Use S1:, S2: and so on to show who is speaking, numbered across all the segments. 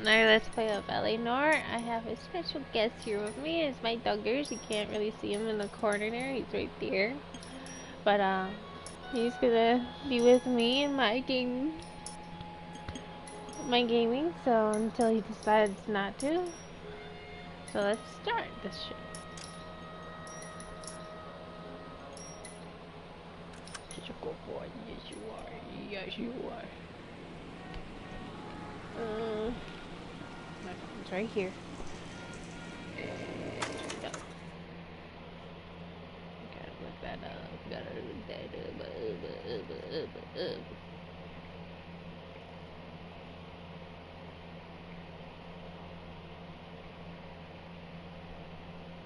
S1: Now let's play a ballet Noire. I have a special guest here with me. It's my Duggars. You can't really see him in the corner there. He's right there. But he's gonna be with me in my gaming. So until he decides not to. So let's start this shit. Such a good boy. Yes, you are. Yes, you are. My phone's right here. Go. Gotta look that up. Gotta look that up.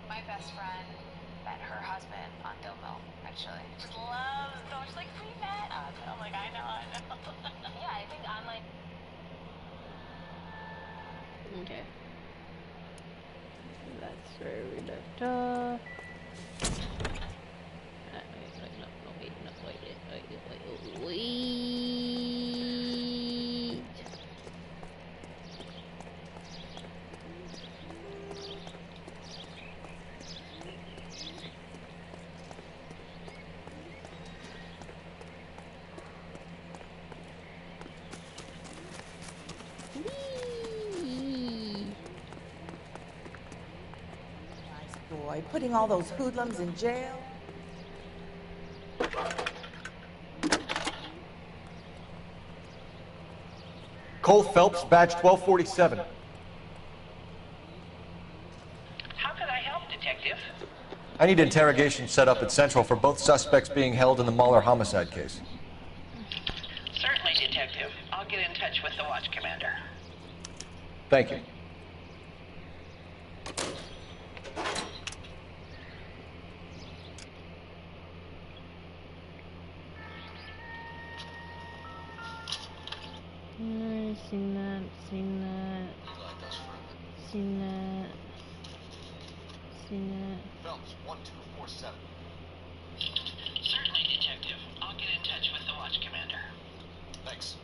S2: My best friend met her husband on Dillville, actually. Just loves so she's like, we met. I'm like, I know. Yeah, I think I'm like.
S1: Okay. That's where we left off. Wait.
S3: Boy, putting all those hoodlums in jail.
S4: Cole Phelps, badge 1247.
S5: How can I help, Detective?
S4: I need interrogation set up at Central for both suspects being held in the Muller homicide case.
S5: Certainly, Detective. I'll get in touch with the watch commander.
S4: Thank you.
S1: Seen that.
S4: Phelps, 1247.
S5: Certainly, Detective. I'll get in touch with the watch commander.
S4: Thanks.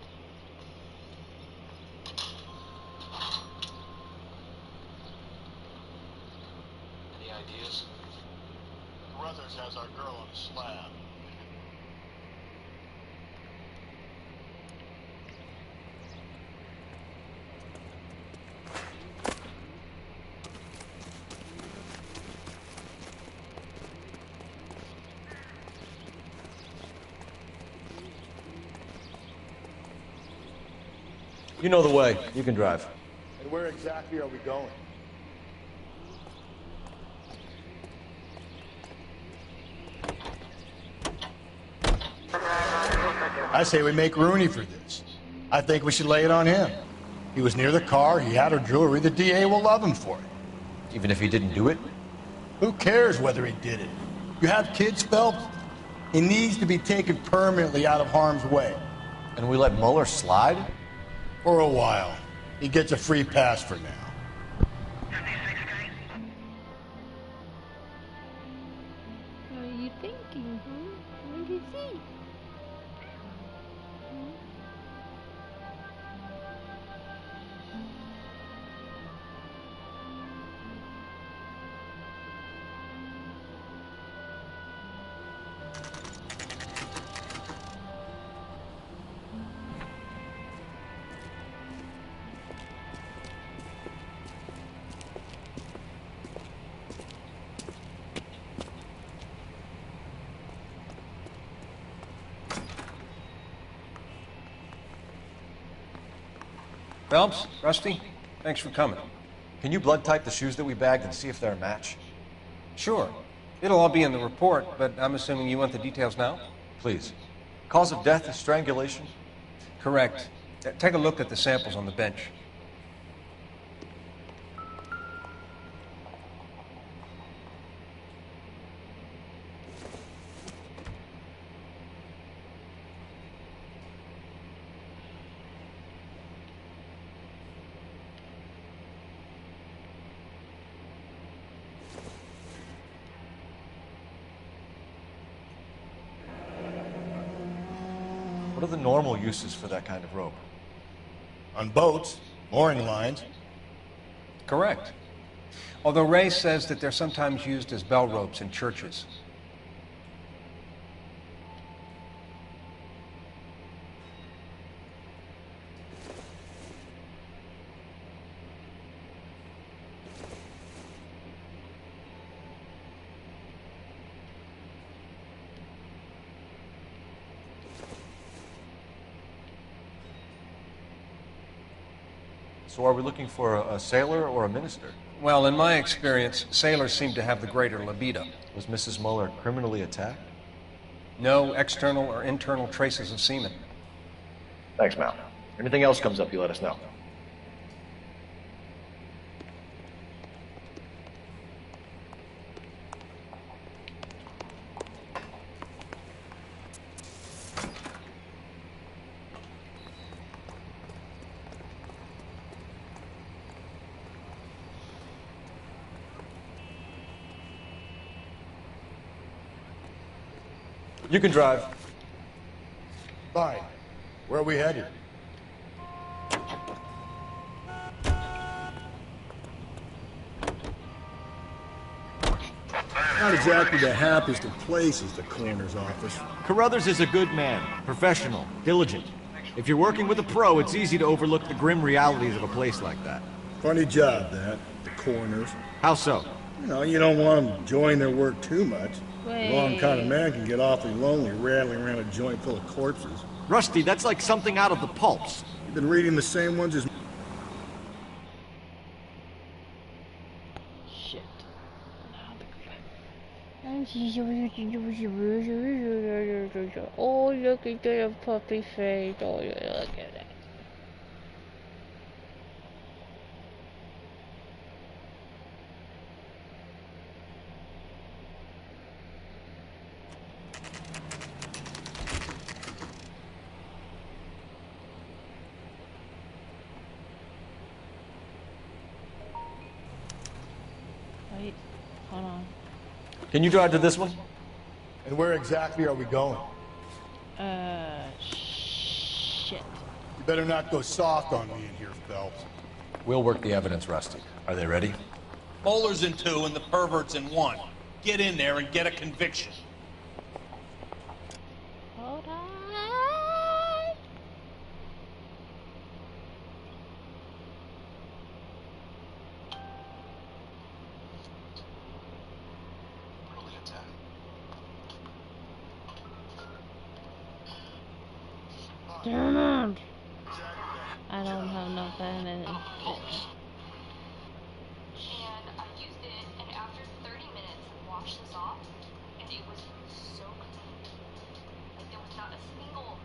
S4: Any ideas?
S6: Carruthers has our girl on a slab.
S4: You know the way. You can drive.
S6: And where exactly are we going? I say we make Rooney for this. I think we should lay it on him. He was near the car, he had her jewelry, the DA will love him for it.
S4: Even if he didn't do it?
S6: Who cares whether he did it? You have kids, Phelps? He needs to be taken permanently out of harm's way.
S4: And we let Muller slide?
S6: For a while. He gets a free pass for now.
S1: What are you thinking, huh? What do you see?
S7: Phelps, Rusty, thanks for coming.
S4: Can you blood type the shoes that we bagged and see if they're a match?
S7: Sure. It'll all be in the report, but I'm assuming you want the details now?
S4: Please. Cause of death is strangulation?
S7: Correct. Take a look at the samples on the bench.
S4: What are the normal uses for that kind of rope?
S6: On boats, Mooring lines.
S7: Correct. Although Ray says that they're sometimes used as bell ropes in churches.
S4: So are we looking for a sailor or a minister?
S7: Well, in my experience, sailors seem to have the greater libido.
S4: Was Mrs. Muller criminally attacked?
S7: No external or internal traces of semen.
S4: Thanks, Mal. Anything else comes up, you let us know. You can drive.
S6: Fine. Where are we headed? Not exactly the happiest of places, the coroner's office.
S8: Carruthers is a good man, professional, diligent. If you're working with a pro, it's easy to overlook the grim realities of a place like that.
S6: Funny job, that. The coroner's.
S8: How so?
S6: You know, you don't want them enjoying their work too much. The wrong kind of
S1: Wait.
S6: man can get awfully lonely rattling around a joint full of corpses.
S8: Rusty, that's like something out of the pulps.
S6: You've been reading the same ones as...
S1: Shit. Oh, look at the puppy face. Oh, look at that. Wait, hold on.
S4: Can you drive to this one?
S6: And where exactly are we going?
S1: Shit.
S6: You better not go soft on me in here, Phelps.
S4: We'll work the evidence, Rusty. Are they ready?
S9: Bowler's in 2 and the pervert's in 1. Get in there and get a conviction.
S1: Hold on. Damn it. I don't have no pen in it.
S2: And I used it, and after 30 minutes, washed this off, and it was so clean. Like, there was not a single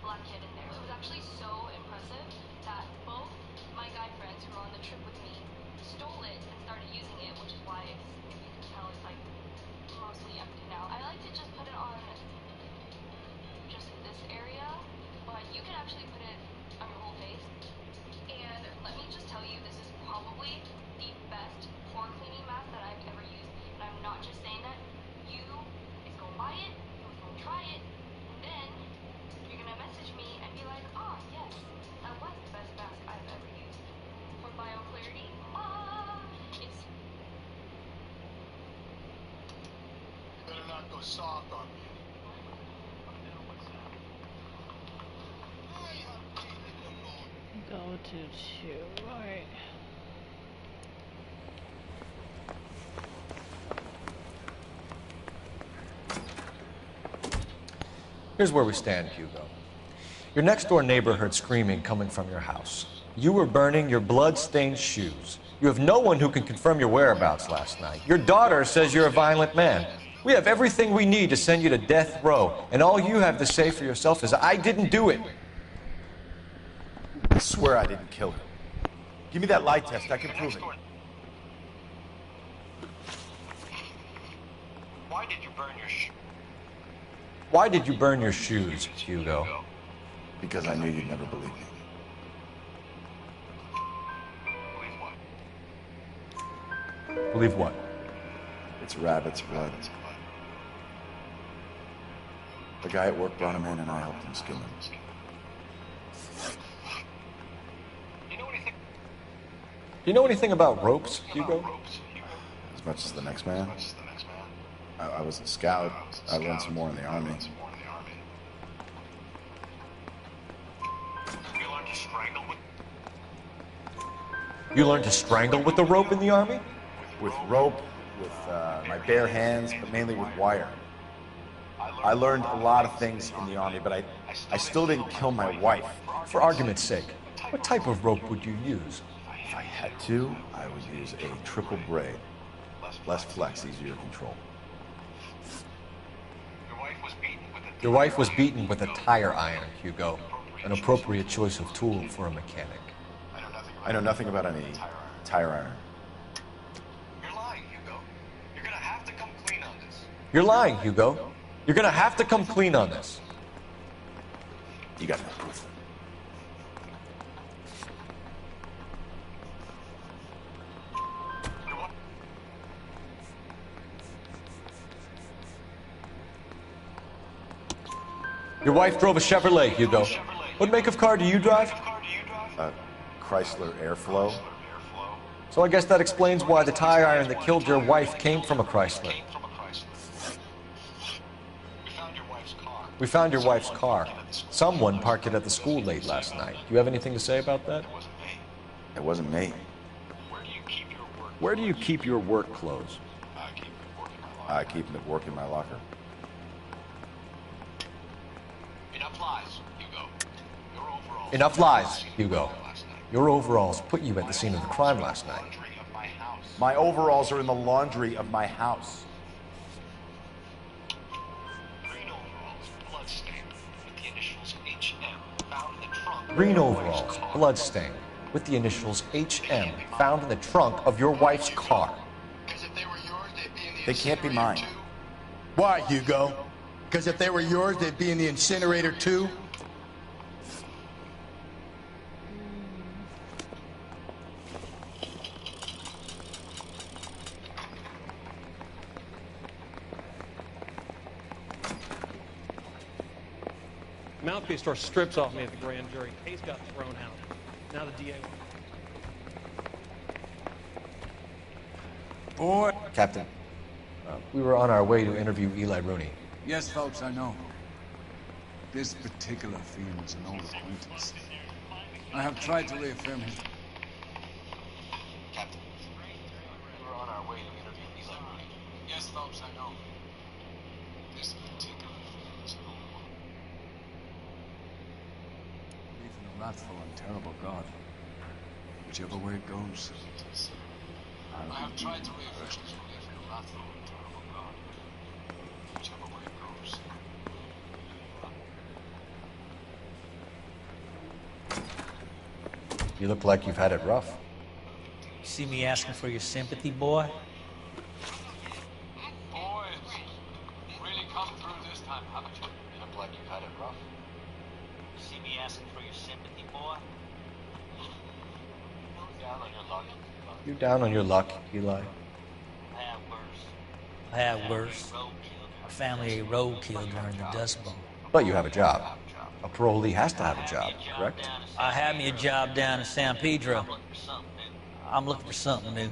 S2: blackhead in there. It was actually so impressive that both my guy friends who were on the trip with me stole it and started using it, which is why it's, if you can tell, it's like mostly empty now. I like to just put it on just this area, but you can actually put it on your whole face. And let me just tell you, this is probably the best pore cleaning mask that I've ever used. And I'm not just saying that. You is go buy it, you is go try it, and then you're gonna message me and be like, oh yes, that was the best mask I've ever used. For BioClarity, it's...
S6: You better not go soft on me.
S1: Go to 2, right.
S4: Here's where we stand, Hugo. Your next-door neighbor heard screaming coming from your house. You were burning your blood-stained shoes. You have no one who can confirm your whereabouts last night. Your daughter says you're a violent man. We have everything we need to send you to death row, and all you have to say for yourself is, I didn't do it.
S10: I swear I didn't kill her. Give me that lie test, I can prove it.
S9: Why did you burn your shoe?
S4: Why did you burn your shoes, Hugo?
S10: Because I knew you'd never believe me.
S4: Believe what?
S10: It's rabbit's blood. The guy at work brought him in and I helped him skin him.
S9: You know anything?
S4: you know anything about ropes, Hugo?
S10: As much as the next man. I was a scout. I learned some more in the Army.
S4: You learned to strangle with the rope in the Army?
S10: With rope, with my bare hands, but mainly with wire. I learned a lot of things in the Army, but I still didn't kill my wife.
S4: For argument's sake, what type of rope would you use?
S10: If I had to, I would use a triple braid. Less flex, easier to control.
S4: Your wife was beaten with a tire iron, Hugo. An appropriate choice of tool for a mechanic.
S10: I know nothing about any tire iron.
S11: You're lying, Hugo. You're gonna have to come clean on this.
S4: You're lying, Hugo. You're gonna have to come clean on this.
S10: You got no proof.
S4: Your wife drove a Chevrolet, Hugo. What make of car do you drive?
S10: Chrysler Airflow.
S4: So I guess that explains why the tire iron that killed your wife came from a Chrysler. We found your wife's car. Someone parked it at the school late last night. Do you have anything to say about that?
S10: It wasn't me.
S8: Where do you keep your work clothes?
S10: I keep them at work in my locker.
S4: Enough lies, Hugo. Your overalls put you at the scene of the crime last night.
S10: My overalls are in the laundry of my house.
S4: Green overalls, bloodstained, with the initials HM, found in the trunk of your wife's car.
S10: They can't be mine.
S6: Why, Hugo? Because if they were yours, they'd be in the incinerator too?
S12: Mouthpiece store strips off me at the grand jury. Case got thrown out. Now the DA.
S13: Boy.
S4: Captain, we were on our way to interview Eli Rooney.
S13: Yes, folks, I know. This particular fiend is an old acquaintance. I have tried to reaffirm his...
S11: Captain, we were on our way to interview Eli Rooney. Yes, folks, I know. This particular fiend is an old one.
S13: Believe in a wrathful and terrible God. Whichever way it goes.
S11: I have tried to reaffirm his belief in a wrathful and terrible God. Whichever way it goes.
S4: You look like you've had it rough.
S14: You see me asking for your sympathy, boy?
S11: Boys, really come through this time, haven't you? You look like you've had it rough.
S14: You see me asking for your sympathy, boy?
S11: Down on your luck.
S4: You down on your luck, Eli?
S14: I have worse. I have worse. Our family ate roadkill during the Dust Bowl.
S4: But you have a job. A parolee has to have a job, correct?
S14: I had me a job down in San Pedro. I'm looking for something new.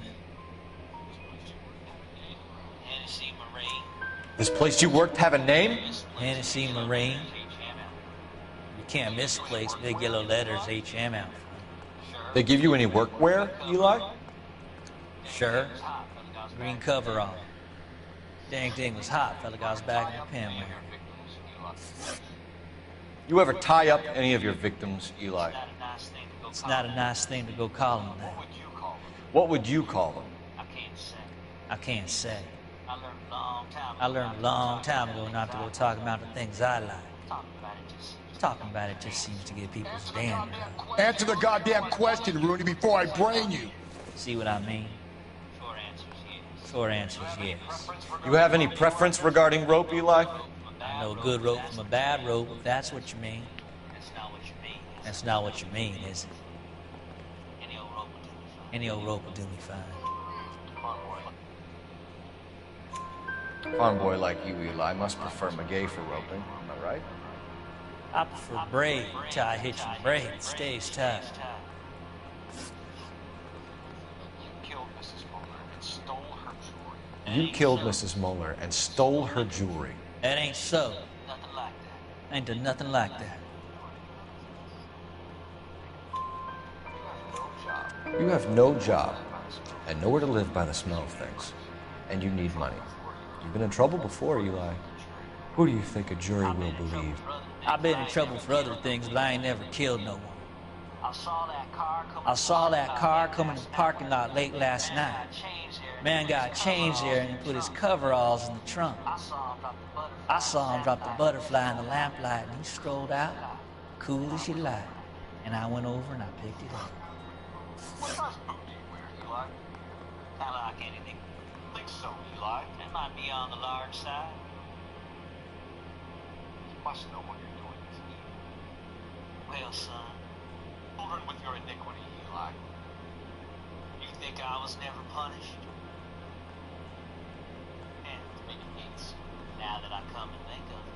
S4: This place you worked have a name?
S14: Hennessy Marine. You can't miss a place. Big yellow letters, HM out.
S4: They give you any workwear, Eli?
S14: Sure. Green coverall. Dang thing was hot. Fella got his back in the pen wearing it.
S4: You ever tie up any of your victims, Eli?
S14: It's not a nice thing to go call them that.
S4: What would you call them?
S14: I can't say. I learned a long time ago not to go talking about the things I like. Talking about it just seems to get people's dander up.
S6: Answer the goddamn question, Rooney, before I brain you.
S14: See what I mean? Short answer is yes.
S4: You have any preference regarding rope, Eli?
S14: I know a good rope from a bad rope, if that's what you mean. That's not what you mean, is it? Any old rope will do me fine.
S4: Farm boy like you, Eli, must prefer McGay for roping. Am I right?
S14: I prefer braid. Tie hitching braid. Stays tight.
S4: You killed Mrs. Muller and stole her jewelry.
S14: That ain't so. Nothing like that. I ain't done nothing like that.
S4: You have no job and nowhere to live by the smell of things. And you need money. You've been in trouble before, Eli. Who do you think a jury will believe?
S14: I've been in trouble for other things, but I ain't never killed no one. I saw that car coming in the parking lot late last night. Man got changed there and he put his coveralls in the trunk. I saw him drop the butterfly in the lamplight and he strolled out, cool as you like. And I went over and I picked it up.
S11: What size boot do you wear, Eli?
S14: Kinda like anything.
S11: Think so, Eli?
S14: That might be on the large side.
S11: You must know what you're doing is evil.
S14: Well, son,
S11: Children with your iniquity, Eli.
S14: you think I was never punished?
S11: And maybe needs.
S14: Now that I come to think of it.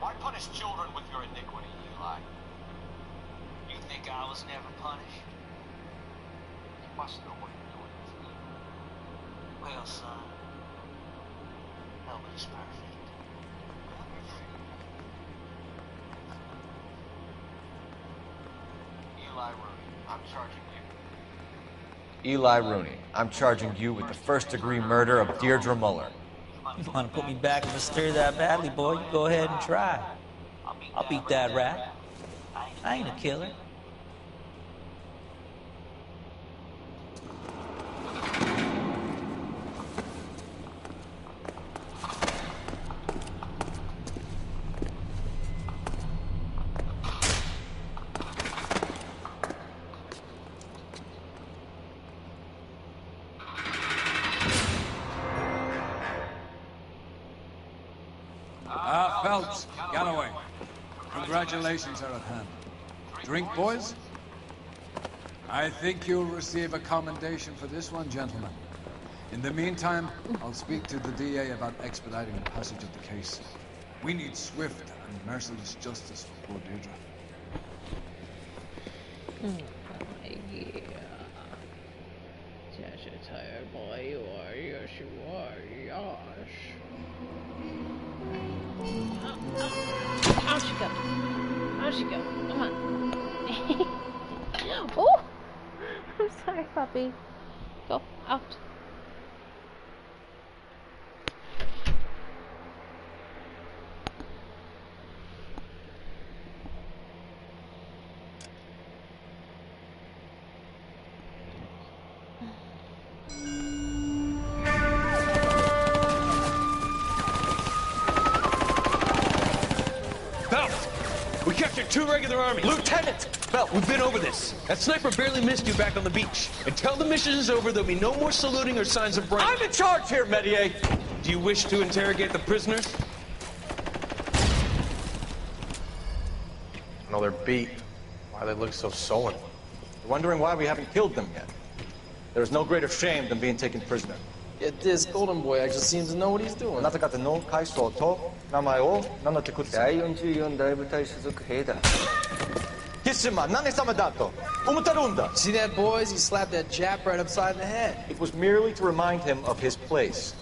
S11: Why punish children with your iniquity, Eli?
S14: You think I was never punished?
S11: You must know what you're doing is evil.
S14: Well, son, nobody's perfect.
S11: Eli Rooney, I'm charging you.
S4: Eli Rooney, I'm charging you with the first-degree murder of Deirdre Muller.
S14: You want to put me back in the stir that badly, boy? You go ahead and try. I'll beat that rat. I ain't a killer.
S13: Phelps, Galloway. Congratulations are at hand. Drink, boys? I think you'll receive a commendation for this one, gentlemen. In the meantime, I'll speak to the DA about expediting the passage of the case. We need swift and merciless justice for poor Deirdre.
S1: Yeah. Such a tired boy you are. Yes, you are. Yes. Out you go. Out you go. Come on. Oh! I'm sorry, puppy. Go. Out.
S12: We captured 2 regular armies.
S4: Lieutenant!
S12: Belt, we've been over this. That sniper barely missed you back on the beach. Until the mission is over, there'll be no more saluting or signs of break.
S4: I'm in charge here, Medier!
S12: Do you wish to interrogate the prisoners?
S9: No, they're beat. Why they look so sullen?
S4: You're wondering why we haven't killed them yet. There is no greater shame than being taken prisoner.
S15: Yeah, this golden boy actually seems to know what he's doing.
S4: なた方の階層と名前を名乗ってください。
S15: 第44大部隊所属兵だ。
S4: キスマ、何様だと思ってるんだ。
S15: See that, boys? He slapped that Jap right upside the head.
S4: It was merely to remind him of his place.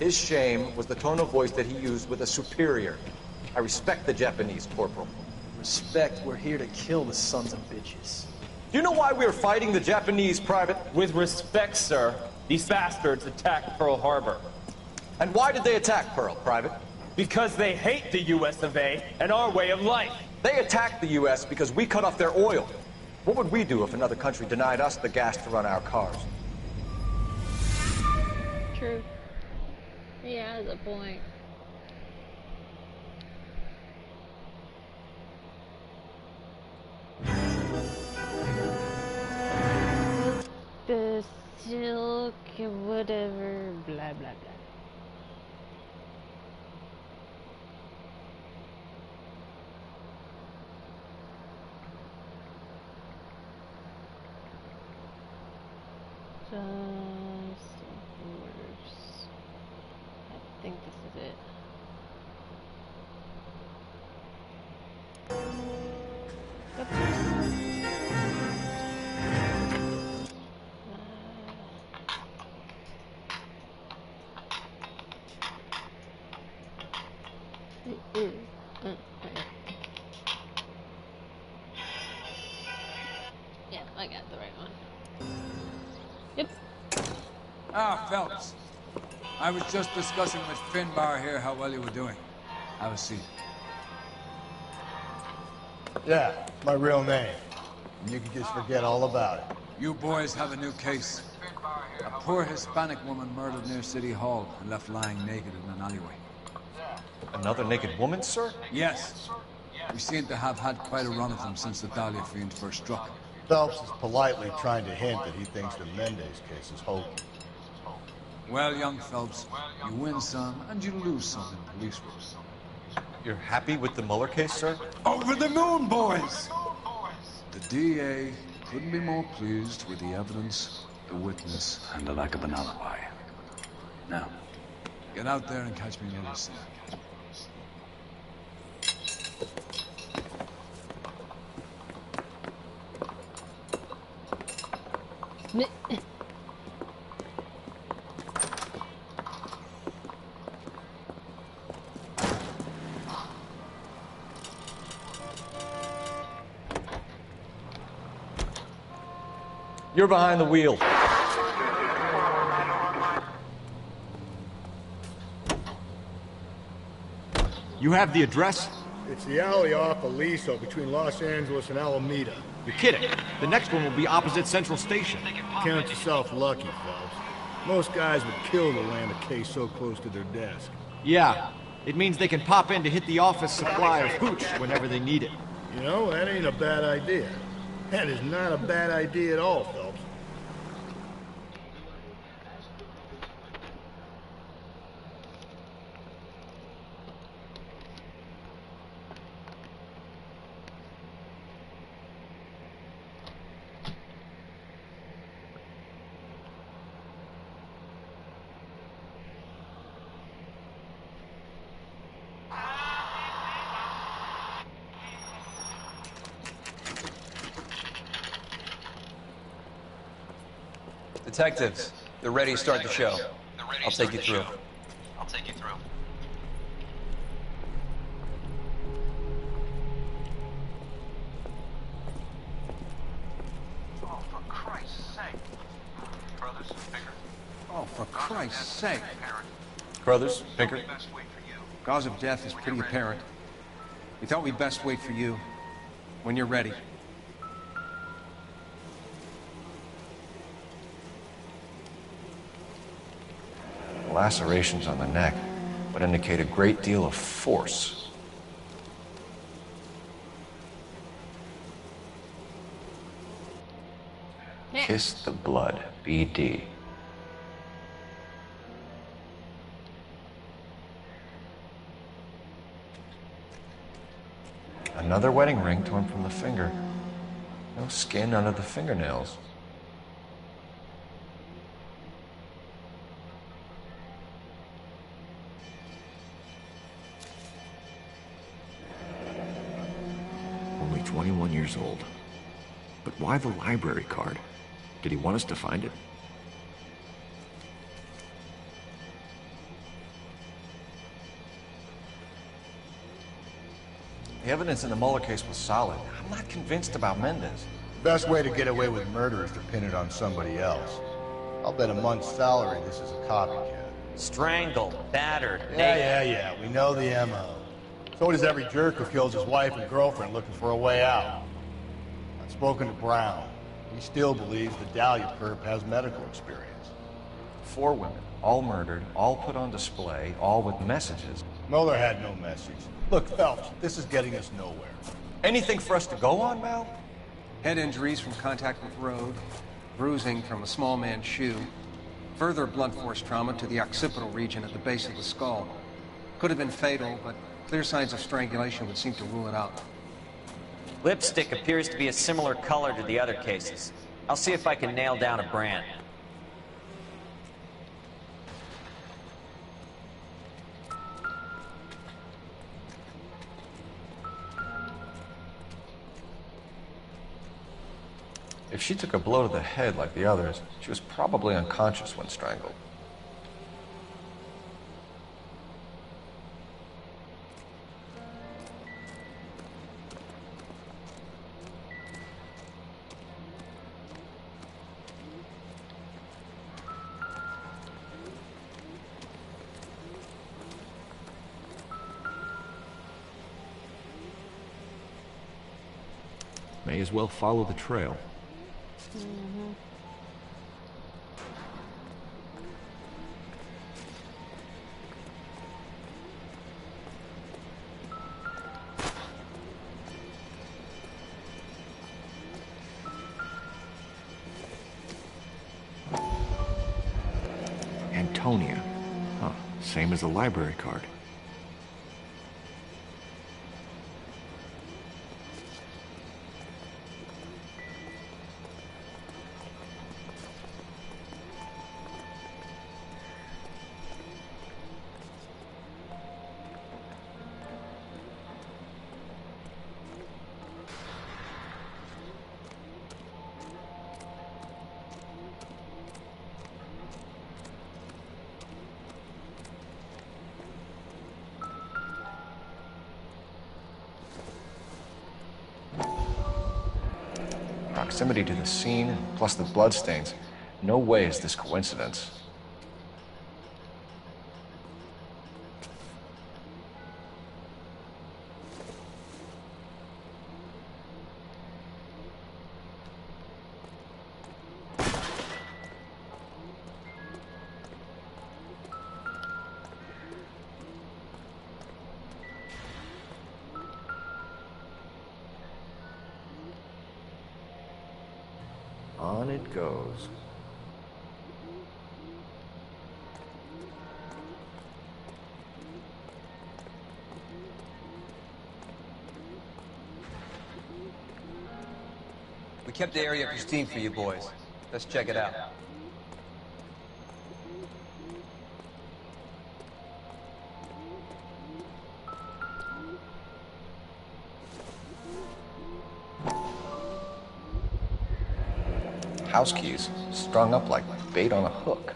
S4: His shame was the tone of voice that he used with a superior. I respect the Japanese, Corporal.
S15: Respect, we're here to kill the sons of bitches.
S4: Do you know why we are fighting the Japanese, Private?
S16: With respect, sir, these bastards attacked Pearl Harbor.
S4: And why did they attack Pearl, Private?
S16: Because they hate the US of A and our way of life.
S4: They attacked the US because we cut off their oil. What would we do if another country denied us the gas to run our cars?
S1: True. Yeah, that's a point. The silk, whatever, blah blah blah. Just orders. I think this is it. Yeah, I got the right one. Yep.
S13: Ah, Phelps. I was just discussing with Finbar here how well you were doing. Have a seat.
S6: Yeah, my real name. And you can just forget all about it.
S13: You boys have a new case. A poor Hispanic woman murdered near City Hall and left lying naked in an alleyway.
S4: Another naked woman, sir?
S13: Yes. We seem to have had quite a run of them since the Dahlia fiend first struck.
S6: Phelps is politely trying to hint that he thinks the Mendez case is hokey.
S13: Well, young Phelps, you win some and you lose some in police work.
S4: You're happy with the Mueller case, sir?
S13: Over the moon, boys! The DA couldn't be more pleased with the evidence, the witness, and the lack of an alibi. Now, get out there and catch me another scene.
S4: You're behind the wheel.
S8: You have the address?
S6: It's the alley off Aliso between Los Angeles and Alameda.
S8: You're kidding. The next one will be opposite Central Station.
S6: Count yourself lucky, Phelps. Most guys would kill to land a case so close to their desk.
S8: Yeah. It means they can pop in to hit the office supply of hooch whenever they need it.
S6: You know, that ain't a bad idea. That is not a bad idea at all, Phelps.
S12: Detectives, they're ready to start the show. I'll take you through.
S7: Oh, for Christ's sake. Oh, for Christ's sake.
S4: Brothers, Pinker.
S7: Cause of death is pretty apparent. We thought we'd best wait for you. When you're ready.
S4: Lacerations on the neck would indicate a great deal of force. Kiss the blood, BD. Another wedding ring torn from the finger. No skin under the fingernails.
S8: Only 21 years old. But why the library card? Did he want us to find it?
S4: The evidence in the Mueller case was solid. I'm not convinced about Mendez.
S6: Best way to get away with murder is to pin it on somebody else. I'll bet a month's salary this is a copycat.
S17: Strangled, battered,
S6: Yeah, we know the M.O. So does every jerk who kills his wife and girlfriend looking for a way out. I've spoken to Brown. He still believes the Dahlia perp has medical experience.
S4: 4 women, all murdered, all put on display, all with messages.
S6: Mueller had no message. Look, Phelps, this is getting us nowhere.
S4: Anything for us to go on, Mal?
S7: Head injuries from contact with road, bruising from a small man's shoe, further blunt force trauma to the occipital region at the base of the skull. Could have been fatal, but clear signs of strangulation would seem to rule it out.
S17: Lipstick appears to be a similar color to the other cases. I'll see if I can nail down a brand.
S4: If she took a blow to the head like the others, she was probably unconscious when strangled.
S8: May as well follow the trail.
S1: Mm-hmm.
S8: Antonia. Huh, same as the library card.
S4: Proximity to the scene, plus the bloodstains. No way is this coincidence. On it goes.
S7: We kept the area pristine for you boys. Let's check it out.
S4: House keys, strung up like bait on a hook.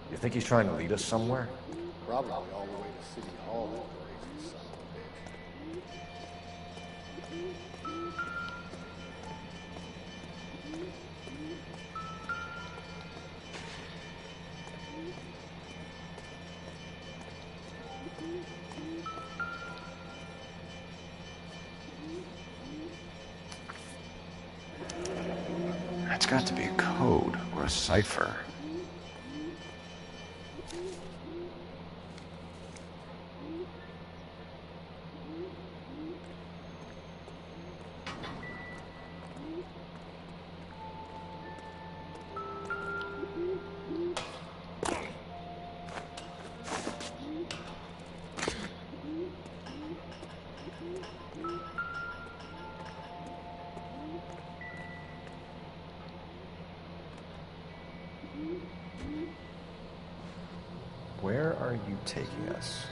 S4: You think he's trying to lead us somewhere?
S6: Probably all the way to City Hall, that crazy son of a bitch.
S4: That's got to be a code or a cipher. Where are you taking us?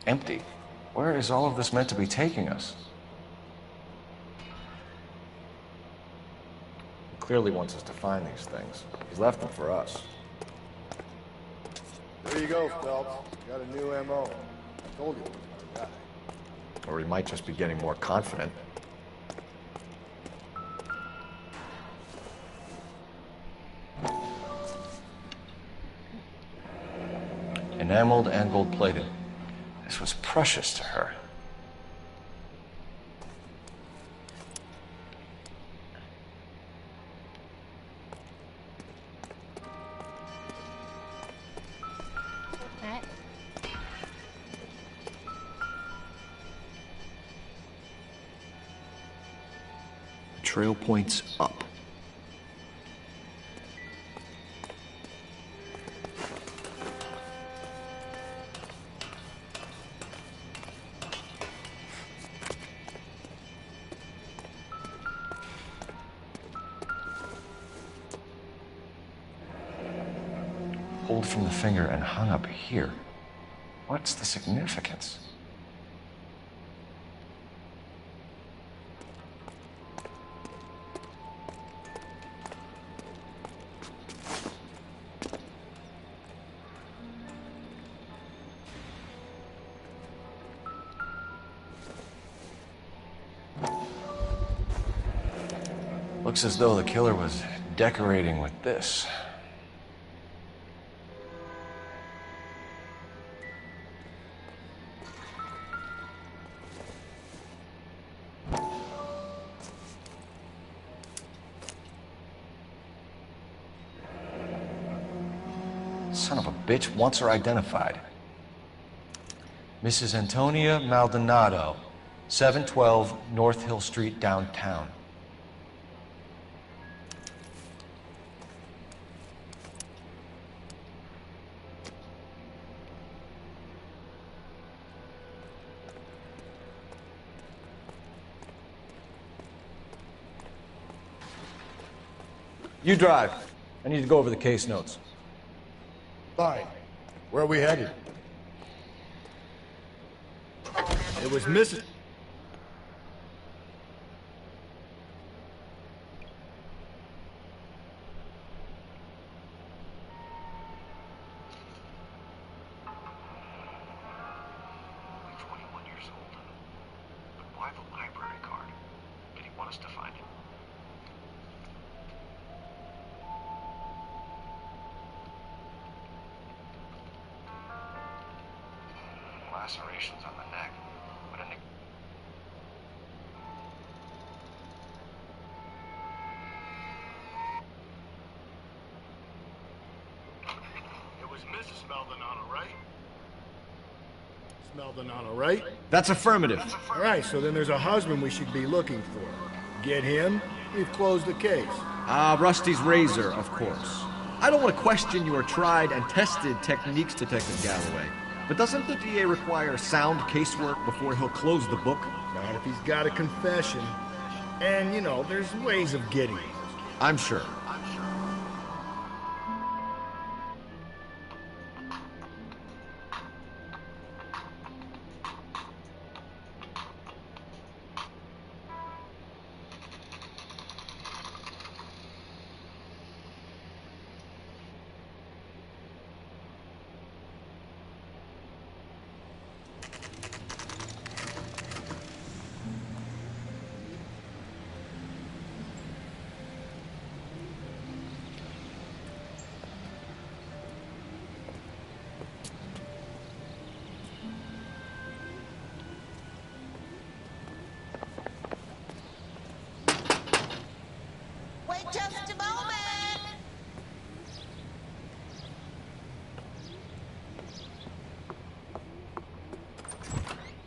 S4: Empty. Where is all of this meant to be taking us? He clearly wants us to find these things. He's left them for us.
S6: There you go, Phelps. You got a new M.O. I told you it was my guy.
S4: Or he might just be getting more confident. Enameled and gold-plated. This was precious to her.
S1: Alright.
S8: The trail points up.
S4: pulled from the finger and hung up here. What's the significance? Looks as though the killer was decorating with this. Son of a bitch wants her identified. Mrs. Antonia Maldonado, 712 North Hill Street, downtown. You drive. I need to go over the case notes.
S6: Fine. Where are we headed?
S15: It was Mrs.
S4: Lacerations on the neck, but
S6: It was Mrs. Maldonado, right? It's Maldonado, right?
S8: That's affirmative.
S6: All right, so then there's a husband we should be looking for. Get him, we've closed the case.
S8: Rusty's razor, of course. I don't want to question your tried and tested techniques, Detective Galloway. But doesn't the DA require sound casework before he'll close the book?
S6: Not if he's got a confession. And, you know, there's ways of getting it.
S8: I'm sure.
S3: Wait just a moment.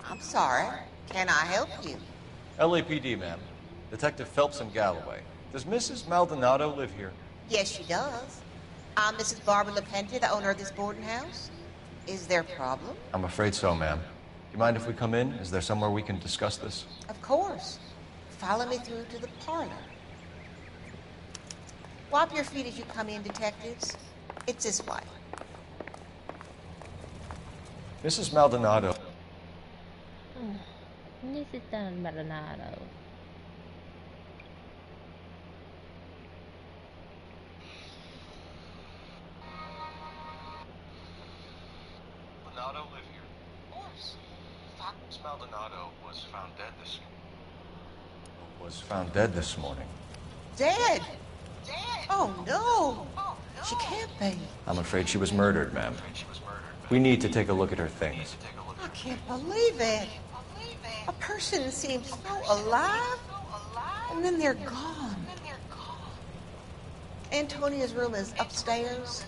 S3: I'm sorry. Can I help you?
S4: LAPD, ma'am. Detective Phelps and Galloway. Does Mrs. Maldonado live here?
S3: Yes, she does. I'm Mrs. Barbara LaPenta, the owner of this boarding house. Is there a problem?
S4: I'm afraid so, ma'am. Do you mind if we come in? Is there somewhere we can discuss this?
S3: Of course. Follow me through to the parlor. Wipe your feet as you come in, detectives. It's this way.
S4: Mrs. Maldonado.
S1: Mrs. Maldonado.
S4: Maldonado live here?
S3: Of course.
S4: Mrs. Maldonado was found dead this morning.
S3: Dead? Dead? Oh, no. She can't be.
S4: I'm afraid she was murdered, ma'am. We need to take a look at her things.
S3: I can't believe it. A person seems so alive, and then they're gone. Antonia's room is upstairs,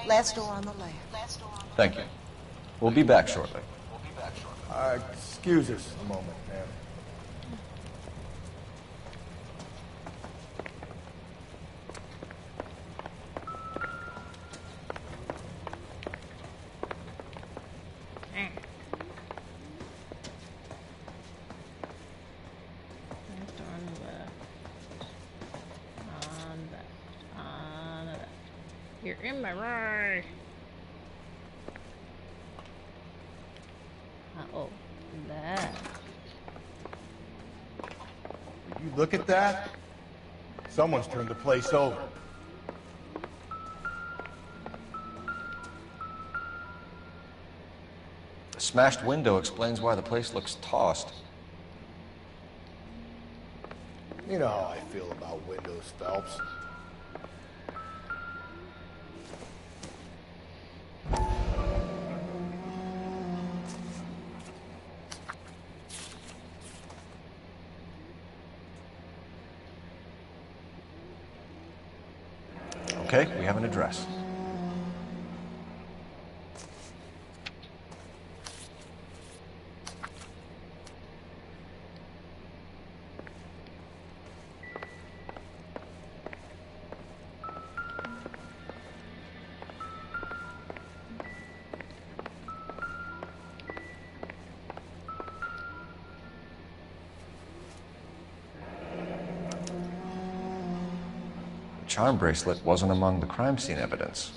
S3: last door on the left.
S4: Thank you. We'll be back shortly.
S6: Excuse us a moment, ma'am.
S1: You're in my way.
S6: look at that? Someone's turned the place over.
S4: The smashed window explains why the place looks tossed.
S6: You know how I feel about windows, Phelps.
S4: Okay, we have an address. The charm bracelet wasn't among the crime scene evidence.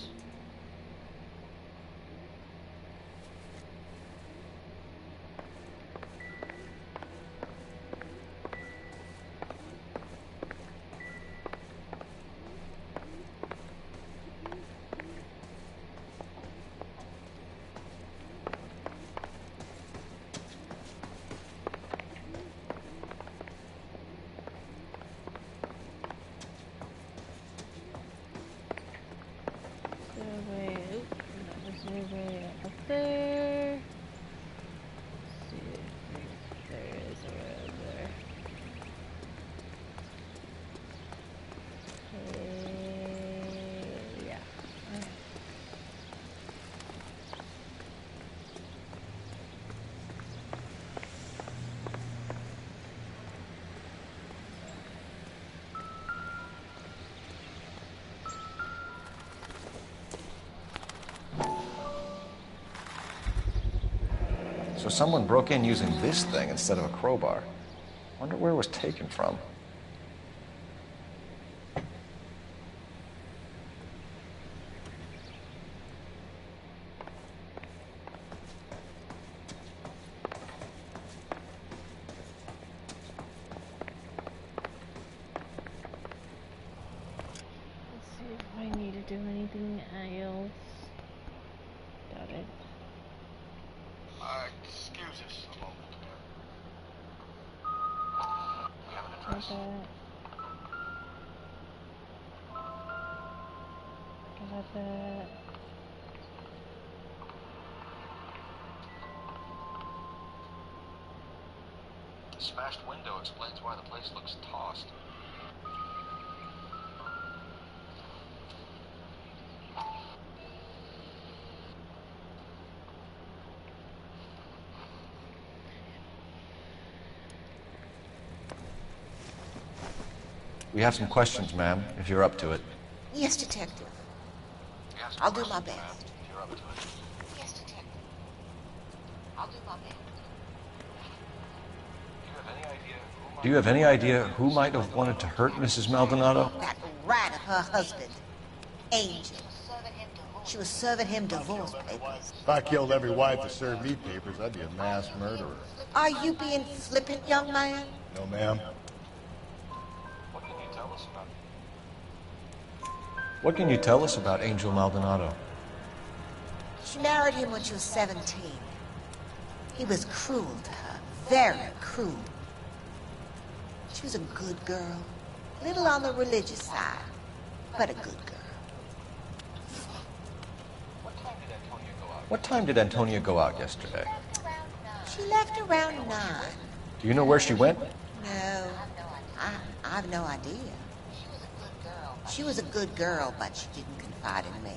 S4: So someone broke in using this thing instead of a crowbar. Wonder where it was taken from.
S1: Let's see if I need to do anything else. Doubt it.
S11: Excuse us a moment. We have an
S1: Like
S11: address.
S1: that.
S4: The smashed window explains why the place looks tossed. We have some questions, ma'am, if you're up to it.
S3: Yes, Detective. I'll do my best. Yes, Detective. I'll do my best.
S4: Do you have any idea who might have wanted to hurt Mrs. Maldonado?
S3: That rat of her husband, Angel. She was serving him divorce papers.
S6: If I killed every wife that served me papers, I'd be a mass murderer.
S3: Are you being flippant, young man?
S6: No, ma'am.
S4: What can you tell us about Angel Maldonado?
S3: She married him when she was 17. He was cruel to her, very cruel. She was a good girl, little on the religious side, but a good girl.
S4: What time did Antonia go out yesterday?
S3: She left around 9.
S4: Do you know where she went?
S3: No, I have no idea. She was a good girl, but she didn't confide in me.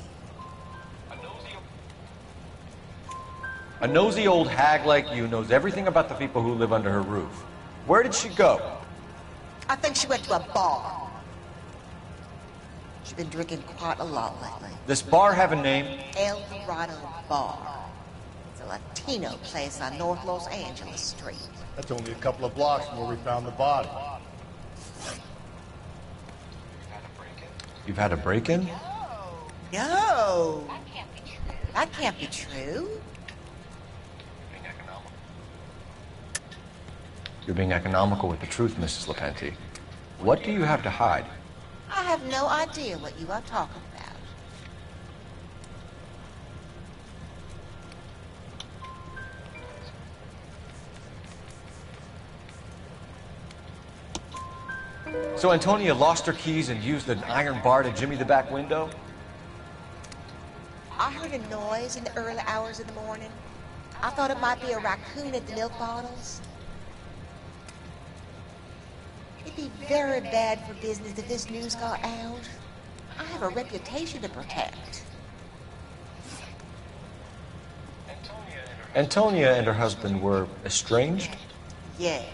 S4: A nosy old hag like you knows everything about the people who live under her roof. Where did she go?
S3: I think she went to a bar. She's been drinking quite a lot lately.
S4: This bar have a name?
S3: El Dorado Bar. It's a Latino place on North Los Angeles Street.
S6: That's only a couple of blocks from where we found the body.
S4: You've had a break-in?
S3: No. That can't be true.
S4: You're being economical with the truth, Mrs. Lepenti. What do you have to hide?
S3: I have no idea what you are talking about.
S4: So Antonia lost her keys and used an iron bar to jimmy the back window?
S3: I heard a noise in the early hours of the morning. I thought it might be a raccoon at the milk bottles. It'd be very bad for business if this news got out. I have a reputation to protect.
S4: Antonia and her husband were estranged?
S3: Yes.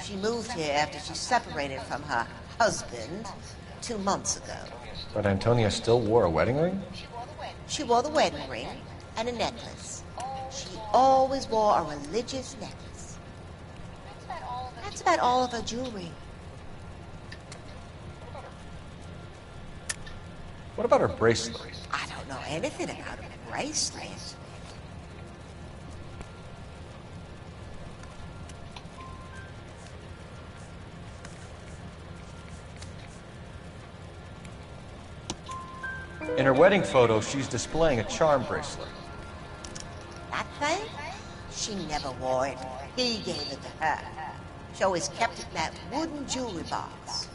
S3: She moved here after she separated from her husband 2 months ago.
S4: But Antonia still wore a wedding ring?
S3: She wore the wedding ring and a necklace. She always wore a religious necklace. That's about all of her jewelry.
S4: What about her bracelet?
S3: I don't know anything about her bracelet.
S4: In her wedding photo, she's displaying a charm bracelet.
S3: That thing? She never wore it. He gave it to her. She always kept it in that wooden jewelry box.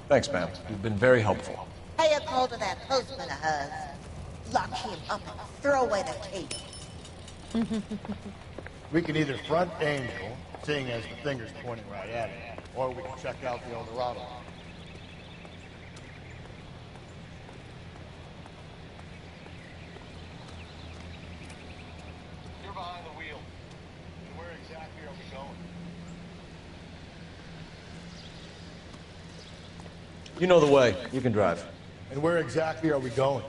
S4: Thanks, ma'am. You've been very helpful.
S3: Pay a call to that postman of hers. Lock him up and throw away the key.
S6: We can either front Angel, seeing as the finger's pointing right at it, or we can check out the El Dorado.
S11: You're behind the wheel. And where exactly are we going?
S4: You know the way. You can drive.
S6: And where exactly are we going?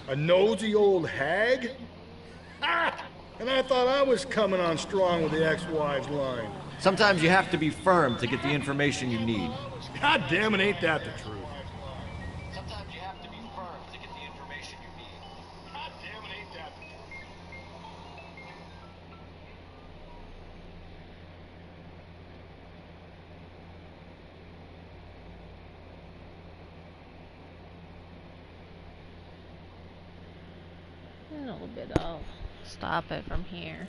S18: A nosy old hag? Ah! And I thought I was coming on strong with the ex-wives line.
S8: Sometimes you have to be firm to get the information you need.
S18: God damn it, ain't that the truth?
S11: Sometimes you have to be firm to get the information you need. God damn it, ain't that the truth?
S1: A little bit of stop it from here.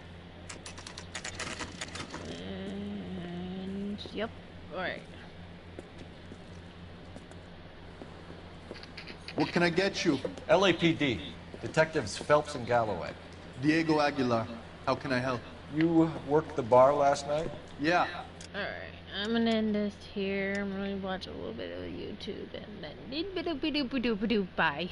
S1: And yep, alright.
S19: What can I get you?
S4: LAPD. Detectives Phelps and Galloway.
S19: Diego Aguilar. How can I help?
S4: You worked the bar last night?
S19: Yeah.
S1: Alright, I'm gonna end this here. I'm gonna watch a little bit of YouTube and then bye.